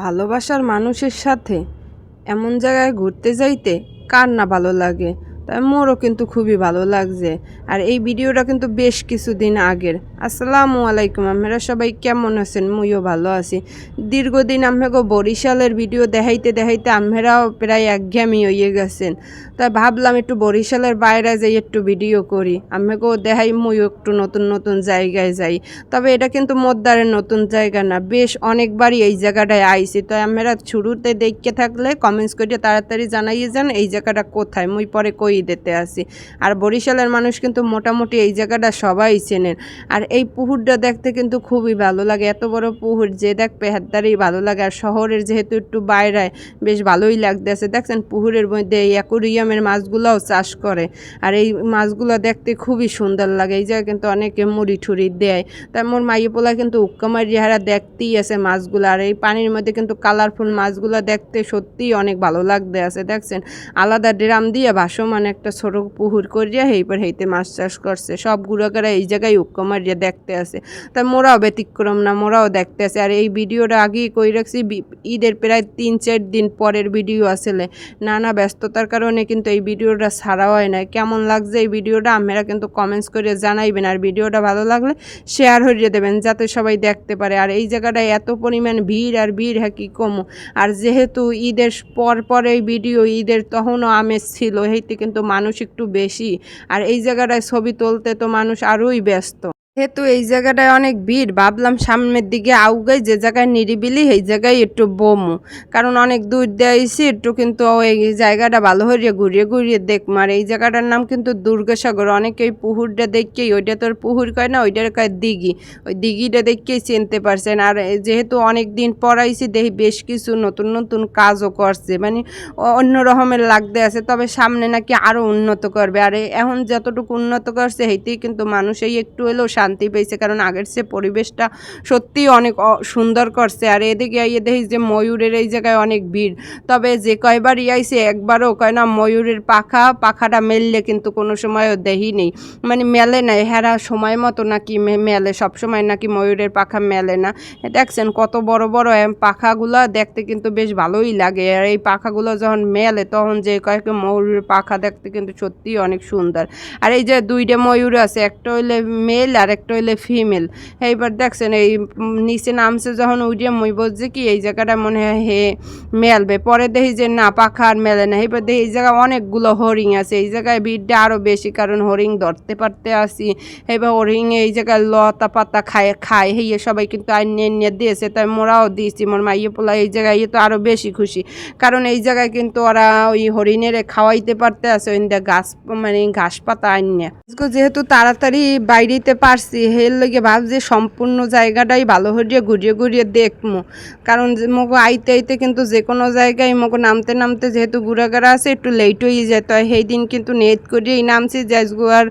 ভালোবাসার মানুষের সাথে এমন জায়গায় ঘুরতে যাইতে কার না ভালো লাগে। তাই মোরও কিন্তু খুবই ভালো লাগছে। আর এই ভিডিওটা কিন্তু বেশ কিছুদিন আগের। আসসালামু আলাইকুম, আপনারা সবাই কেমন আছেন? মুইও ভালো আছি। দীর্ঘদিন আমাকে বরিশালের ভিডিও দেখাইতে দেখাইতে আমরাও প্রায় একঘেয়েমি হয়ে গেছেন। তাই ভাবলাম একটু বরিশালের বাইরে যাই, একটু ভিডিও করি, আমাকেও দেখাই, মুইও একটু নতুন নতুন জায়গায় যাই। তবে এটা কিন্তু মোদ্দারের নতুন জায়গা না, বেশ অনেকবারই এই জায়গাটায় আইছি। তো আমরা শুরুতে দেখতে থাকলে কমেন্টস করে তাড়াতাড়ি জানাইয়ে যান এই জায়গাটা কোথায়, মুই পরে কই দিতে আসি। আর বরিশালের মানুষ কিন্তু মোটামুটি এই জায়গাটা সবাই চেনেন। আর এই পুকুরটা দেখতে কিন্তু খুবই ভালো লাগে, এত বড় পুকুর যে দেখবে হাতদারেই ভালো লাগে। আর শহরের যেহেতু একটু বাইরে বেশ ভালোই লাগতেছে। দেখছেন পুকুরের মধ্যে এই অ্যাকোরিয়ামের মাছগুলোও চাষ করে। আর এই মাছগুলো দেখতে খুবই সুন্দর লাগে। এই জায়গায় কিন্তু অনেকে মুড়ি ঠুড়ি দেয়। তাই মোর মাইয়ে পোলা কিন্তু উক্কা মারি হারা দেখতেই আছে মাছগুলো। আর এই পানির মধ্যে কিন্তু কালারফুল মাছগুলো দেখতে সত্যিই অনেক ভালো লাগতে আছে। দেখছেন আলাদা ড্রাম দিয়ে ভাসমান একটা ছোট পুকুর করিয়া এইবার হেইতে মাছ চাষ করছে। সব গুড়াগারা এই জায়গায় উক্কা মারিয়া দেখতে আছে। তাই মোরাও ব্যতিক্রম না, মোরাও দেখতে আছে। আর এই ভিডিওটা আগেই কই রাখছি, ঈদের প্রায় 3-4 দিন পরের ভিডিও আসলে নানা ব্যস্ততার কারণে কিন্তু এই ভিডিওটা ছাড়া হয় না। কেমন লাগছে এই ভিডিওটা আপনারা কিন্তু কমেন্টস করে জানাইবেন। আর ভিডিওটা ভালো লাগলে শেয়ার হইয়ে দেবেন যাতে সবাই দেখতে পারে। আর এই জায়গাটায় এত পরিমাণ ভিড় আর ভিড়, হ্যাঁ কি কমু। আর যেহেতু ঈদের পর এই ভিডিও, ঈদের তখনও আমেজ ছিল, সেইতে কিন্তু মানুষ একটু বেশি। আর এই জায়গাটায় ছবি তুলতে তো মানুষ আরোই ব্যস্ত। যেহেতু এই জায়গাটায় অনেক ভিড়, ভাবলাম সামনের দিকে আউগাই, যে জায়গায় নিরিবিলি সেই জায়গায় একটু বমু। কারণ অনেক দূর দিয়েছি একটু, কিন্তু এই জায়গাটা ভালো হইয়া ঘুরিয়ে ঘুরিয়ে দেখবো। আর এই জায়গাটার নাম কিন্তু দুর্গাসাগর। অনেকে ওই পুকুরটা দেখকেই, ওইটা তোর পুকুর কয় না, ওইটার কয় দিঘি, ওই দিঘিটা দেখকেই চিনতে পারছেন। আর যেহেতু অনেক দিন পর আইছি, দেখি বেশ কিছু নতুন নতুন কাজও করছে, মানে অন্য রকমের লাগতে আছে। তবে সামনে নাকি আরও উন্নত করবে। আর এখন যতটুকু উন্নত করছে সেইতেই কিন্তু মানুষই একটু হলেও শান্তি পেয়েছে। কারণ আগের সে পরিবেশটা সত্যিই অনেক সুন্দর করছে। আর এদিকে আইয়ে দেখি যে ময়ূরের এই জায়গায় অনেক ভিড়। তবে যে কয়বার আইছে একবারও কয় না ময়ূরের পাখাটা মেললে কিন্তু কোনো সময়ও দেখি নেই, মানে মেলে নাই। হেরা সময় মতো নাকি মেলে, সবসময় নাকি ময়ূরের পাখা মেলে না। দেখছেন কত বড় বড় পাখাগুলো, দেখতে কিন্তু বেশ ভালোই লাগে। আর এই পাখাগুলো যখন মেলে তখন যে কয়েক ময়ূরের পাখা দেখতে কিন্তু সত্যিই অনেক সুন্দর। আর এই যে দুইটা ময়ূর আছে, একটা হইলে মেল আর একটা হইলে ফিমেল। এইবার দেখছেন এই নিচে নামছে যখন উড়িয়ে মই বলছে কি এই জায়গাটা মনে হয় মেলবে। পরে দেখি যে না, পাখা আর মেলে না। এইবার দেখি এই জায়গায় অনেকগুলো হরিণ আছে। এই জায়গায় ভিড়টা আরও বেশি, কারণ হরিণ ধরতে পারতে আসি। এবার হরিণ এই জায়গায় লতা পাতা খায় হইয়ে সবাই কিন্তু নিয়ে দিয়েছে। তাই মোরাও দিয়েছি। মোর মাইয়ে পোলা এই জায়গায় তো আরও বেশি খুশি, কারণ এই জায়গায় কিন্তু ওরা ওই হরিণের খাওয়াইতে পারতে আছে ওইটা গাছ, মানে ঘাস পাতা আনিয়ে। যেহেতু তাড়াতাড়ি বাইরেতে পারছি, এর লগে ভাবছি সম্পূর্ণ জায়গাটাই ভালো হইয়া ঘুরিয়ে ঘুরিয়ে দেখবো। কারণ মগো আইতে আইতে কিন্তু যে কোনো জায়গায় মগো নামতে নামতে যেহেতু ঘুরাঘাড়া আছে একটু লেট হয়ে যেত হয়। সেই দিন কিন্তু নেট করিয়েই নামছি যে আজগো আর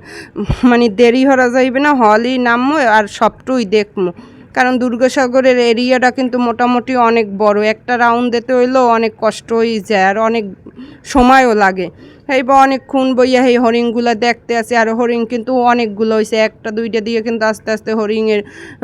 মানে দেরি হরা যাইবে না, হলই নামবো আর সবটুই দেখবো। কারণ দুর্গাসাগরের এরিয়াটা কিন্তু মোটামুটি অনেক বড়, একটা রাউন্ড দিতে হইলেও অনেক কষ্ট হয়ে যায় আর অনেক সময়ও লাগে। এইবার অনেকক্ষণ বইয়া এই হরিণগুলো দেখতে আছে। আর হরিণ কিন্তু অনেকগুলো হয়েছে, একটা দুইটা দিয়ে কিন্তু আস্তে আস্তে হরিণের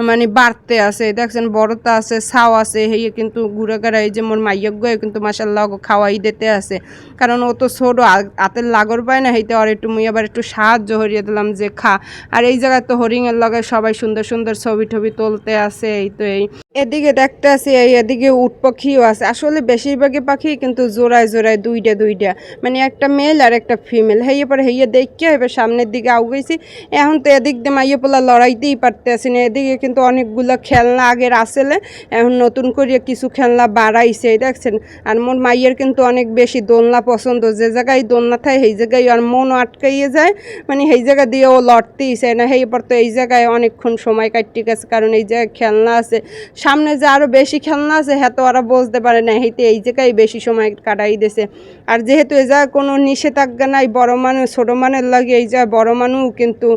মানে বাড়তে আছে। দেখছেন বড়তা আছে, ছাও আছে, হেয়ে কিন্তু ঘুরে ঘুরে এই যে মোর মাইয়গয়ে কিন্তু মাসাল্লাহ খাওয়াই দিতে আছে। কারণ ও তো ছোটো, হাতের লাগর পায় না, সেইতে আর একটু মুই আবার একটু সাহায্য হরিয়ে দিলাম যে খা। আর এই জায়গায় তো হরিণের লগে সবাই সুন্দর সুন্দর ছবি টবি তুলতে আছে। এই তো এই এদিকে দেখতে আছে, এদিকে উট পাখিও আছে। আসলে বেশিরভাগই পাখি কিন্তু জোড়ায় জোড়ায় দুইটা দুইটা, মানে একটা মেল আর একটা ফিমেল। হেয়ে পরে হেয়ে দেখে এবার সামনের দিকে আউগেছি। এখন তো এদিক দিয়ে মাইয়ে পোলা লড়াইতেই পারতে আসি না। এদিকে কিন্তু অনেকগুলো খেলনা আগের আসলে, এখন নতুন করে কিছু খেলনা বাড়াইছে দেখছেন। আর মোর মাইয়ের কিন্তু অনেক বেশি দোলনা পছন্দ, যে জায়গায় দোলনা থাকে সেই জায়গায় আর মনও আটকাইয়ে যায়, মানে সেই জায়গা দিয়ে ও লড়তেই চায় না। সেই পর তো এই জায়গায় অনেকক্ষণ সময় কাটতে গেছে, কারণ এই জায়গায় খেলনা আছে। সামনে যে আরও বেশি খেলনা আছে হ্যাঁ তো ওরা বুঝতে পারে না, সেইতে এই জায়গায় বেশি সময় কাটাই দিয়েছে। আর যেহেতু এই জায়গায় কোনো নিষেধাজ্ঞা নাই, বড় মানুষ ছোটো মানের লাগে এই জায়গায় বড় মানুষ কিন্তু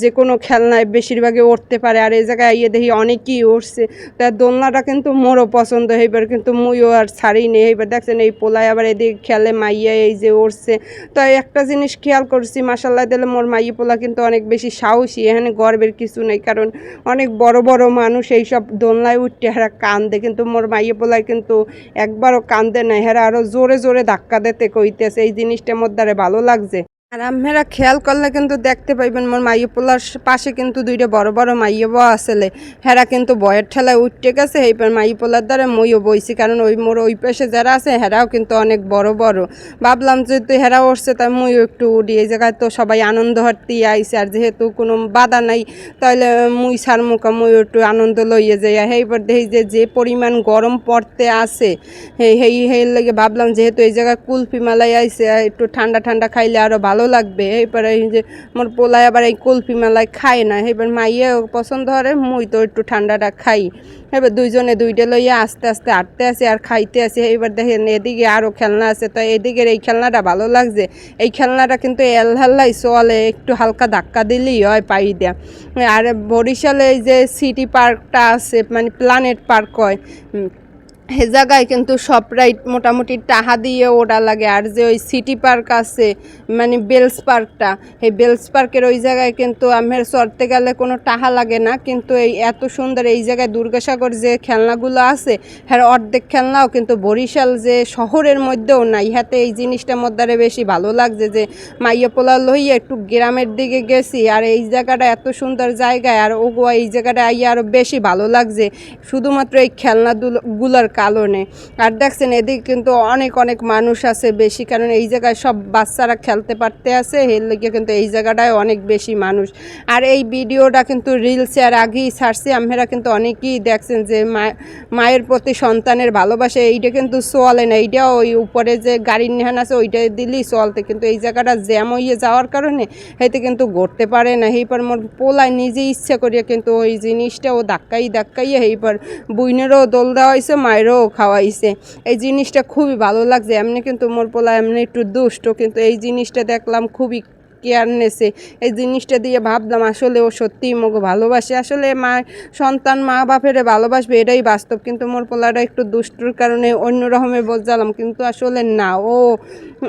যে কোনো খেলনায় বেশিরভাগই উঠতে পারে। আর এই জায়গায় ইয়ে দেখি অনেকেই উঠছে। তার দোলনাটা কিন্তু মোরও পছন্দ, এইবার কিন্তু মুইও আর ছাড়ি নেই। এইবার দেখছেন এই পোলায় আবার এদিকে খেলে মাইয়া এই যে উঠছে। তো একটা জিনিস খেয়াল করছি, মাসাল্লাহ দিলে মোর মাইয়ে পোলা কিন্তু অনেক বেশি সাহসী। এখানে গর্বের কিছু নেই, কারণ অনেক বড় বড় মানুষ এইসব দোলনা খেলনায় উঠতে হেরা কান্দে, কিন্তু মোর মাইয়ে পোলায় কিন্তু একবারও কান্দে নাই, হেরা আরও জোরে জোরে ধাক্কা দিতে কইতেছে। এই জিনিসটা মোর দ্বারা ভালো লাগছে। আর আপনারা খেয়াল করলে কিন্তু দেখতে পাইবেন মোর মাইয়ে পোলার পাশে কিন্তু দুইটা বড় বড় মাইয়ে বউ আসলে, হেরা কিন্তু বয়ের ঠেলায় উঠতে গেছে। এইবার মাইয়ে পোলার দ্বারা মইও বইছি, কারণ মোর ওই পাশে যারা আছে হেরাও কিন্তু অনেক বড় বড়। ভাবলাম যেহেতু হেরা উঠছে তাই মইও একটু উঠি, এই জায়গায় তো সবাই আনন্দ হর্তি আইছে, আর যেহেতু কোনো বাধা নাই তাহলে মুই সার মুখা মইও একটু আনন্দ লইয়ে যাই। এইবার দেখি যে পরিমাণ গরম পড়তে আছে, সেই লাগে ভাবলাম যেহেতু এই জায়গায় কুলফি মেলায় আইছে একটু ঠান্ডা ঠান্ডা খাইলে আরও ভালো লাগবে। এইবারে এই যে মোর পোলায় আবার এই কুলফি মেলায় খায় না, এবার মাইয়েও পছন্দ করে, মুই তো একটু ঠান্ডাটা খাই। এবার দুইজনে দুইটা লইয়া আস্তে আস্তে হাঁটতে আসি আর খাইতে আসি। এইবার দেখেন এদিকে আরও খেলনা আছে, তো এদিকের এই খেলনাটা ভালো লাগছে। এই খেলনাটা কিন্তু এলহাল্লাই চলে, একটু হালকা ধাক্কা দিলেই হয় পাই দেয়া। আর বরিশালে এই যে সিটি পার্কটা আছে, মানে প্ল্যানেট পার্ক হয়, সে জায়গায় কিন্তু সব রাইড মোটামুটি টাকা দিয়ে ওটা লাগে। আর যে ওই সিটি পার্ক আছে মানে বেলস পার্কটা, এই বেলস পার্কের ওই জায়গায় কিন্তু আমের চড়তে গেলে কোনো টাকা লাগে না। কিন্তু এই এত সুন্দর এই জায়গায় দুর্গাসাগর যে খেলনাগুলো আছে হ্যাঁ অর্ধেক খেলনাও কিন্তু বরিশাল যে শহরের মধ্যেও নাই। হাতে এই জিনিসটার মধ্যে বেশি ভালো লাগছে যে মাইয়া পোলা লইয়া একটু গ্রামের দিকে গেছি, আর এই জায়গাটা এত সুন্দর জায়গায়, আর ওগুয়া এই জায়গাটা আইয়া আরও বেশি ভালো লাগছে শুধুমাত্র এই খেলনাগুলোর কারণে। আর দেখছেন এদিকে কিন্তু অনেক অনেক মানুষ আছে বেশি, কারণ এই জায়গায় সব বাচ্চারা খেলতে পারতে আছে, এর লেগে কিন্তু এই জায়গাটায় অনেক বেশি মানুষ। আর এই ভিডিওটা কিন্তু রিলসে আর আগেই ছাড়ছি, আমরা কিন্তু অনেকেই দেখছেন যে মায়ের প্রতি সন্তানের ভালোবাসা এইটা কিন্তু চলে না। এইটা ওই উপরে যে গাড়ির নেহান আছে ওইটা দিলেই চলতে, কিন্তু এই জায়গাটা জ্যাম হইয়ে যাওয়ার কারণে হয়তো কিন্তু ঘুরতে পারে না। এইবার মোর পোলায় নিজে ইচ্ছা করিয়া কিন্তু ওই জিনিসটা ও ধাক্কাইয়ে এইবার বুইনেরও দোল দেওয়া হয়েছে, মায়েরও খাওয়াইছে। এই জিনিসটা খুবই ভালো লাগছে। এমনি কিন্তু মোর পোলা এমনি একটু দুষ্ট, কিন্তু এই জিনিসটা দেখলাম খুবই কেয়ারনেসে। এই জিনিসটা দিয়ে ভাবলাম আসলে ও সত্যিই মোকে ভালোবাসে। আসলে সন্তান মা বাপেরে ভালোবাসবে এটাই বাস্তব, কিন্তু মোর পোলাটা একটু দুষ্টুর কারণে অন্য রকমের বোঝালাম, কিন্তু আসলে না, ও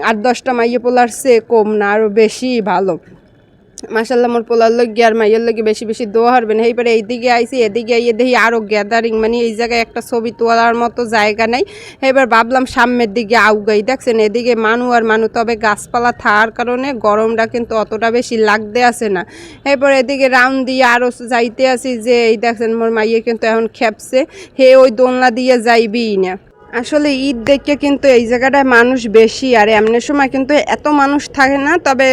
8-10টা মাইয়ে পোলার চেয়ে কম না, আরও বেশি ভালো। মাশাল্লাহ মোর পোলার লগে আর মাইয়ের লগে বেশি বেশি দোয়া হারবেন। এইবারে এইদিকে আইসি, এদিকে আইয়ে দেখি আরও গ্যাদারিং, মানে এই জায়গায় একটা ছবি তোলার মতো জায়গা নাই। এবার ভাবলাম সামনের দিকে আউগাই। দেখছেন এদিকে আর মানু, তবে গাছপালা থাকার কারণে গরমটা কিন্তু অতটা বেশি লাগতে আসে না। এরপর এদিকে রাউন্ড দিয়ে আরও যাইতে আসি, যে এই দেখছেন মোর মাইয়ে কিন্তু এখন খেপছে, হে ওই দোলনা দিয়ে যাইবিই না। আসলে ঈদ দেখে কিন্তু এই জায়গাটায় মানুষ বেশি, আর এমনি সময় কিন্তু এত মানুষ থাকে না, তবে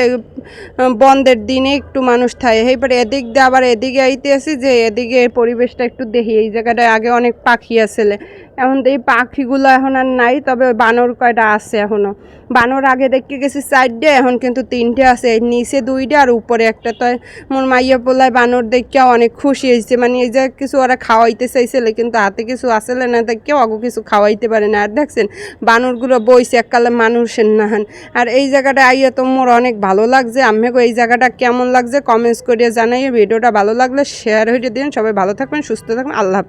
বন্ধের দিনে একটু মানুষ থাকে। এইবারে এদিক দিয়ে আবার এদিকে আইতে আসি, যে এদিকে পরিবেশটা একটু দেখি। এই জায়গাটায় আগে অনেক পাখি আসলে, এখন তো এই পাখিগুলো এখন আর নাই, তবে বানর কয়টা আছে এখনও। বানর আগে দেখতে গেছি 4টে, এখন কিন্তু 3টে আছে, নিচে 2টা আর উপরে একটা। তো মোর মাইয়া পোলায় বানর দেখে অনেক খুশি হয়েছে, মানে এই যে কিছু ওরা খাওয়াইতে চাইছিল, কিন্তু হাতে কিছু আসলে না দেখে অগো কিছু খাওয়াইতে পারে না। আর দেখছেন বানরগুলো বইছে এককালে মানুষের নাহান। আর এই জায়গাটা আইয়া তো মোর অনেক ভালো লাগছে। আমিও এই জায়গাটা কেমন লাগছে কমেন্টস করিয়ে জানাই। ভিডিওটা ভালো লাগলে শেয়ার হয়ে দিন। সবাই ভালো থাকবেন, সুস্থ থাকবেন, আল্লাহ।